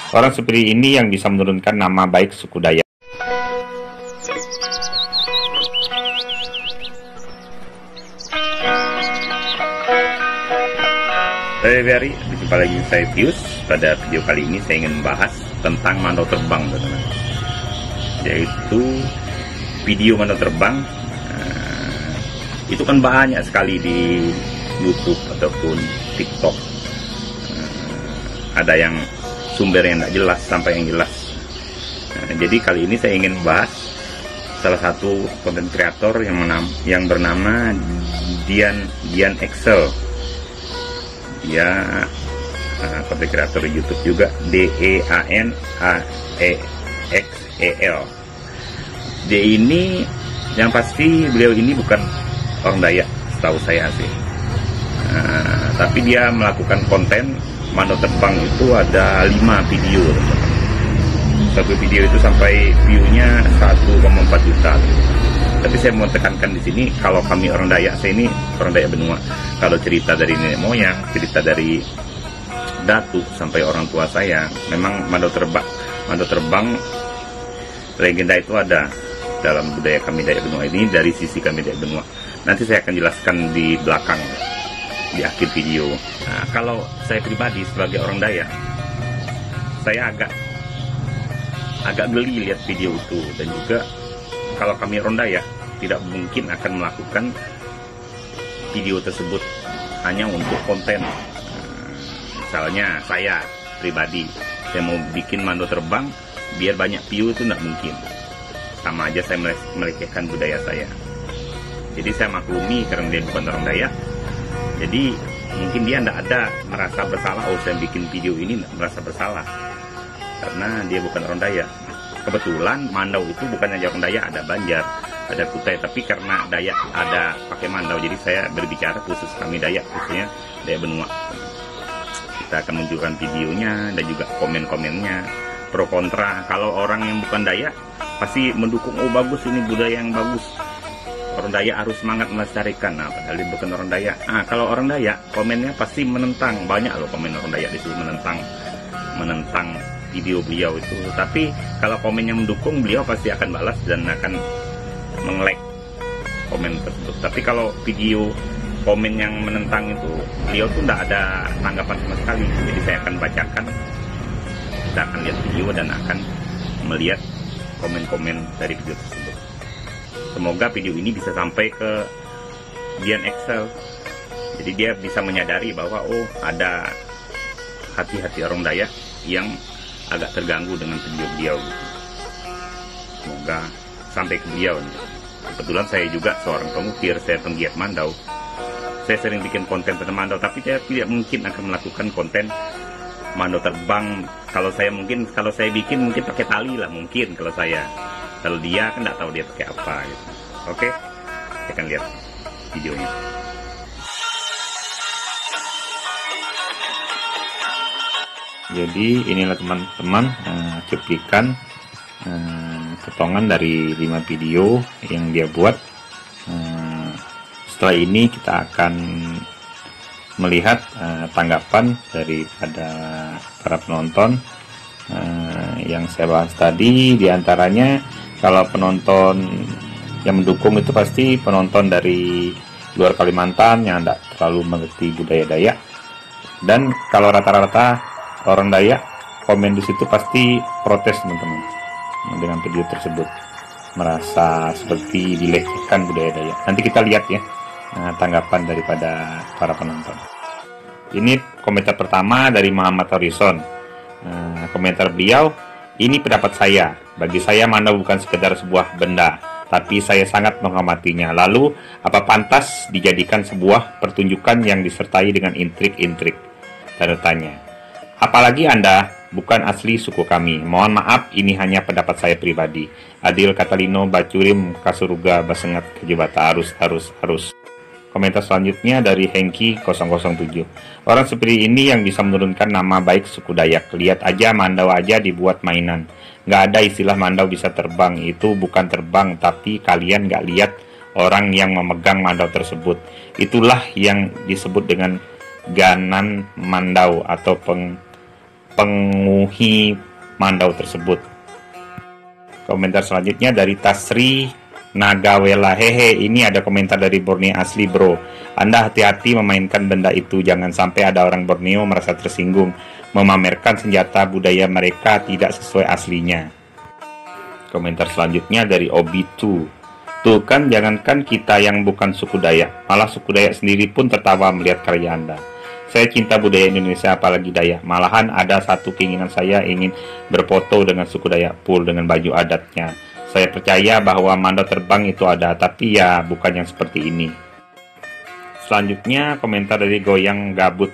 Orang seperti ini yang bisa menurunkan nama baik suku Dayak. Saya Ferry, berjumpa lagi saya Pius. Pada video kali ini saya ingin membahas tentang mandau terbang, teman-teman. Yaitu video mandau terbang. Itu kan banyak sekali di YouTube ataupun TikTok. Ada yang sumber yang tidak jelas sampai yang jelas. Jadi kali ini saya ingin membahas salah satu konten kreator yang bernama Dian Excel. Dia konten kreator YouTube juga, DEANAEXEL. Dia ini yang pasti beliau ini bukan orang Dayak, setahu saya sih. Tapi dia melakukan konten mandau terbang itu ada 5 video. Satu video itu sampai view-nya 1,4 juta. Tapi saya mau tekankan di sini, kalau kami orang Dayak, saya ini orang Dayak Benua. Kalau cerita dari nenek moyang, cerita dari datuk sampai orang tua saya, memang mandau terbang legenda itu ada dalam budaya kami Dayak Benua ini, dari sisi kami Dayak Benua. Nanti saya akan jelaskan di belakang, di akhir video. Nah, kalau saya pribadi sebagai orang Dayak, saya agak geli lihat video itu. Dan juga kalau kami orang Dayak tidak mungkin akan melakukan video tersebut hanya untuk konten. Misalnya saya pribadi, saya mau bikin mandau terbang biar banyak view, itu tidak mungkin. Sama aja saya melecehkan budaya saya. Jadi saya maklumi karena dia bukan orang Dayak. Jadi mungkin dia tidak ada merasa bersalah, oh saya bikin video ini tidak merasa bersalah, karena dia bukan orang Dayak. Kebetulan mandau itu bukan hanya orang Dayak, ada Banjar, ada Kutai, tapi karena Dayak ada pakai mandau, jadi saya berbicara khusus kami Dayak, khususnya Dayak Benua. Kita akan menunjukkan videonya dan juga komen-komennya, pro kontra. Kalau orang yang bukan Dayak pasti mendukung, oh bagus, ini budaya yang bagus, orang Dayak harus semangat melestarikan. Nah, padahal dia bukan orang Dayak. Kalau orang Dayak komennya pasti menentang. Banyak loh komen orang Dayak itu menentang video beliau itu. Tapi kalau komennya mendukung, beliau pasti akan balas dan akan meng-like komen tersebut. Tapi kalau video komen yang menentang itu, beliau tuh tidak ada tanggapan sama sekali. Jadi saya akan bacakan, kita akan lihat video dan akan melihat komen-komen dari video tersebut. Semoga video ini bisa sampai ke Dian Excel. Jadi dia bisa menyadari bahwa oh, ada hati-hati orang Dayak yang agak terganggu dengan video beliau. Semoga sampai ke beliau. Kebetulan saya juga seorang pengukir, saya penggiat mandau. Saya sering bikin konten tentang mandau, tapi saya tidak mungkin akan melakukan konten mandau terbang. Kalau saya bikin mungkin pakai tali lah, mungkin kalau saya. Kalau dia kan tidak tahu dia pakai apa gitu. Oke, kita akan lihat videonya. Jadi inilah teman-teman cuplikan potongan dari 5 video yang dia buat. Setelah ini kita akan melihat tanggapan daripada para penonton yang saya bahas tadi. Diantaranya, kalau penonton yang mendukung itu pasti penonton dari luar Kalimantan yang tidak terlalu mengerti budaya Dayak. Dan kalau rata-rata orang Dayak komen di situ pasti protes, teman-teman, dengan video tersebut, merasa seperti dilecehkan budaya Dayak. Nanti kita lihat ya tanggapan daripada para penonton. Ini komentar pertama dari Muhammad Horizon. Komentar beliau, ini pendapat saya. Bagi saya mandau bukan sekedar sebuah benda, tapi saya sangat menghormatinya. Lalu, apa pantas dijadikan sebuah pertunjukan yang disertai dengan intrik-intrik? Tanda tanya. Apalagi Anda bukan asli suku kami. Mohon maaf, ini hanya pendapat saya pribadi. Adil Katalino Bacurim Kasuruga Basengat Kejibata harus. Komentar selanjutnya dari Hengki 007. Orang seperti ini yang bisa menurunkan nama baik suku Dayak. Lihat aja, mandau aja dibuat mainan. Nggak ada istilah mandau bisa terbang. Itu bukan terbang, tapi kalian nggak lihat orang yang memegang mandau tersebut. Itulah yang disebut dengan ganan mandau atau penguhi mandau tersebut. Komentar selanjutnya dari Tasri Nagawela, hehe, ini ada komentar dari Borneo asli bro. Anda hati-hati memainkan benda itu, jangan sampai ada orang Borneo merasa tersinggung memamerkan senjata budaya mereka tidak sesuai aslinya. Komentar selanjutnya dari Obitu, tuh kan jangankan kita yang bukan suku Dayak, malah suku Dayak sendiri pun tertawa melihat karya Anda. Saya cinta budaya Indonesia apalagi Dayak, malahan ada satu keinginan saya ingin berfoto dengan suku Dayak Pul dengan baju adatnya. Saya percaya bahwa mandau terbang itu ada, tapi ya bukan yang seperti ini. Selanjutnya komentar dari Goyang Gabut.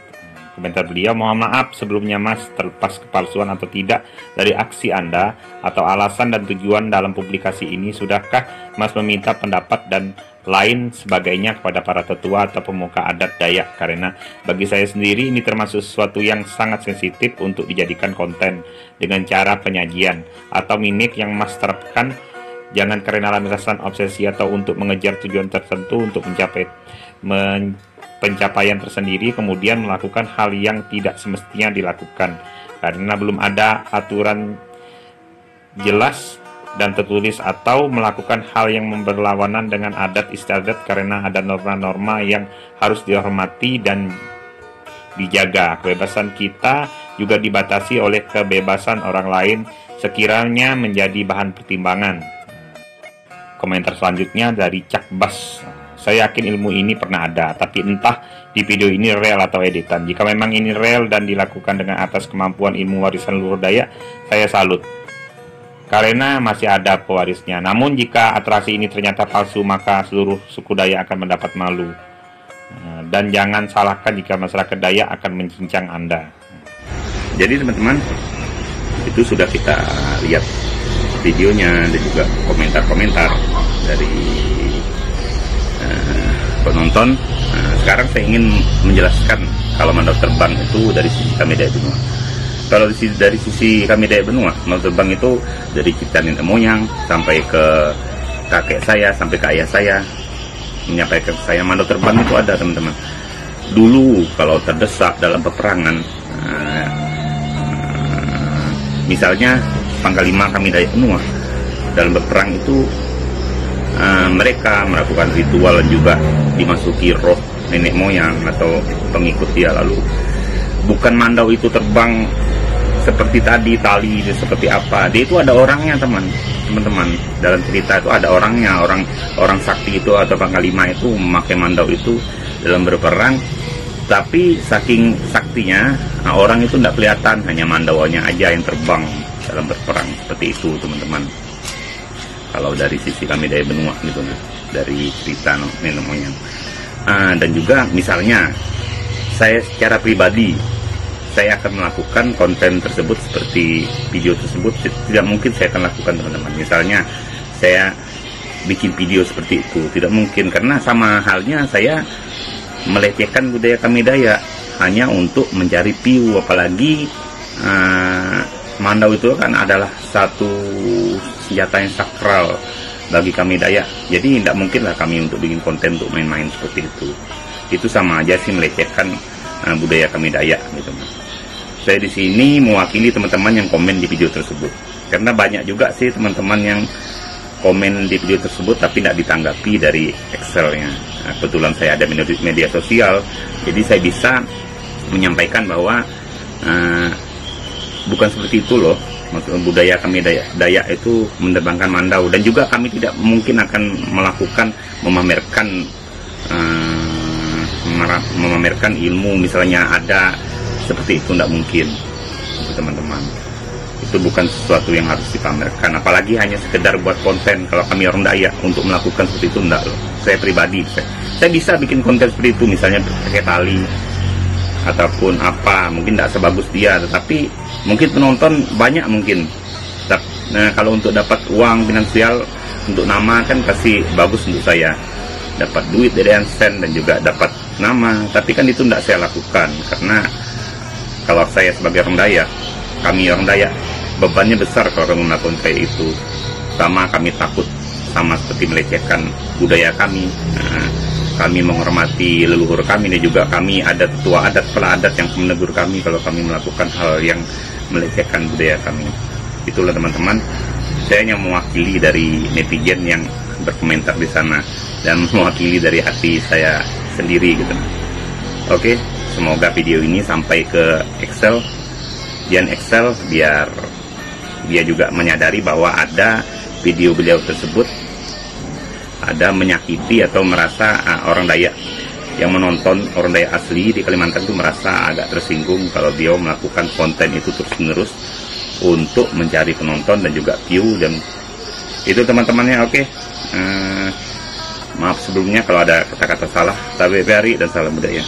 Komentar beliau, mohon maaf sebelumnya Mas, terlepas kepalsuan atau tidak dari aksi Anda atau alasan dan tujuan dalam publikasi ini, sudahkah Mas meminta pendapat dan lain sebagainya kepada para tetua atau pemuka adat Dayak? Karena bagi saya sendiri ini termasuk sesuatu yang sangat sensitif untuk dijadikan konten dengan cara penyajian atau mimik yang Mas terapkan. Jangan karena alasan obsesi atau untuk mengejar tujuan tertentu untuk mencapai pencapaian tersendiri kemudian melakukan hal yang tidak semestinya dilakukan karena belum ada aturan jelas dan tertulis, atau melakukan hal yang berlawanan dengan adat istiadat karena ada norma-norma yang harus dihormati dan dijaga. Kebebasan kita juga dibatasi oleh kebebasan orang lain sekiranya menjadi bahan pertimbangan. Komentar selanjutnya dari Cakbas, saya yakin ilmu ini pernah ada, tapi entah di video ini real atau editan. Jika memang ini real dan dilakukan dengan atas kemampuan ilmu warisan luhur Dayak, saya salut karena masih ada pewarisnya. Namun jika atraksi ini ternyata palsu, maka seluruh suku Dayak akan mendapat malu. Dan jangan salahkan jika masyarakat Dayak akan mencincang Anda. Jadi teman-teman, itu sudah kita lihat videonya dan juga komentar-komentar dari penonton. Sekarang saya ingin menjelaskan kalau mandau terbang itu dari sisi kami Dayak Benua. Kalau dari sisi kami Dayak Benua, mandau terbang itu dari ciptaan nenek moyang sampai ke kakek saya, sampai ke ayah saya, menyampaikan ke saya mandau terbang itu ada teman-teman. Dulu kalau terdesak dalam peperangan, misalnya Pangkal 5 kami Dayak Benua dalam berperang itu, mereka melakukan ritual dan juga dimasuki roh nenek moyang atau pengikut dia. Lalu bukan mandau itu terbang seperti tadi tali seperti apa, dia itu ada orangnya teman-teman. Dalam cerita itu ada orangnya, orang sakti itu atau Pangkal 5 itu memakai mandau itu dalam berperang. Tapi saking saktinya, orang itu tidak kelihatan, hanya mandaunya aja yang terbang dalam berperang. Seperti itu teman-teman, kalau dari sisi kami Dayak Benua gitu, dari cerita nenek moyang. Dan juga misalnya saya secara pribadi, saya akan melakukan konten tersebut seperti video tersebut, tidak mungkin saya akan lakukan teman-teman. Misalnya saya bikin video seperti itu, tidak mungkin, karena sama halnya saya melecehkan budaya kami Dayak hanya untuk mencari view. Apalagi mandau itu kan adalah satu senjata yang sakral bagi kami Dayak. Jadi tidak mungkinlah kami untuk bikin konten untuk main-main seperti itu. Itu sama aja sih melecehkan budaya kami Dayak gitu. Saya di sini mewakili teman-teman yang komen di video tersebut, karena banyak juga sih teman-teman yang komen di video tersebut tapi tidak ditanggapi dari Excelnya. Kebetulan saya ada media sosial, jadi saya bisa menyampaikan bahwa bukan seperti itu loh. Maksud budaya kami Dayak itu menerbangkan mandau, dan juga kami tidak mungkin akan melakukan memamerkan ilmu misalnya ada seperti itu, tidak mungkin teman-teman. Itu bukan sesuatu yang harus dipamerkan, apalagi hanya sekedar buat konten. Kalau kami orang Dayak untuk melakukan seperti itu, enggak loh. Saya pribadi, saya bisa bikin konten seperti itu, misalnya pakai tali ataupun apa, mungkin tidak sebagus dia, tetapi mungkin penonton banyak mungkin. Nah, kalau untuk dapat uang finansial untuk nama kan pasti bagus untuk saya, dapat duit dari AdSense dan juga dapat nama. Tapi kan itu tidak saya lakukan, karena kalau saya sebagai orang Dayak, kami orang Dayak, bebannya besar kalau kami melakukan kayak itu. Sama kami takut sama seperti melecehkan budaya kami. kami menghormati leluhur kami, dan juga kami ada tetua adat, kepala adat yang menegur kami kalau kami melakukan hal yang melecehkan budaya kami. Itulah teman-teman, saya hanya mewakili dari netizen yang berkomentar di sana dan mewakili dari hati saya sendiri gitu. Oke, semoga video ini sampai ke Excel, Dian Excel, biar dia juga menyadari bahwa ada video beliau tersebut ada menyakiti atau merasa orang Dayak yang menonton, orang Dayak asli di Kalimantan itu merasa agak tersinggung kalau dia melakukan konten itu terus-menerus untuk mencari penonton dan juga view, dan itu teman-temannya. Oke, maaf sebelumnya kalau ada kata-kata salah, tabik bari dan salam budaya.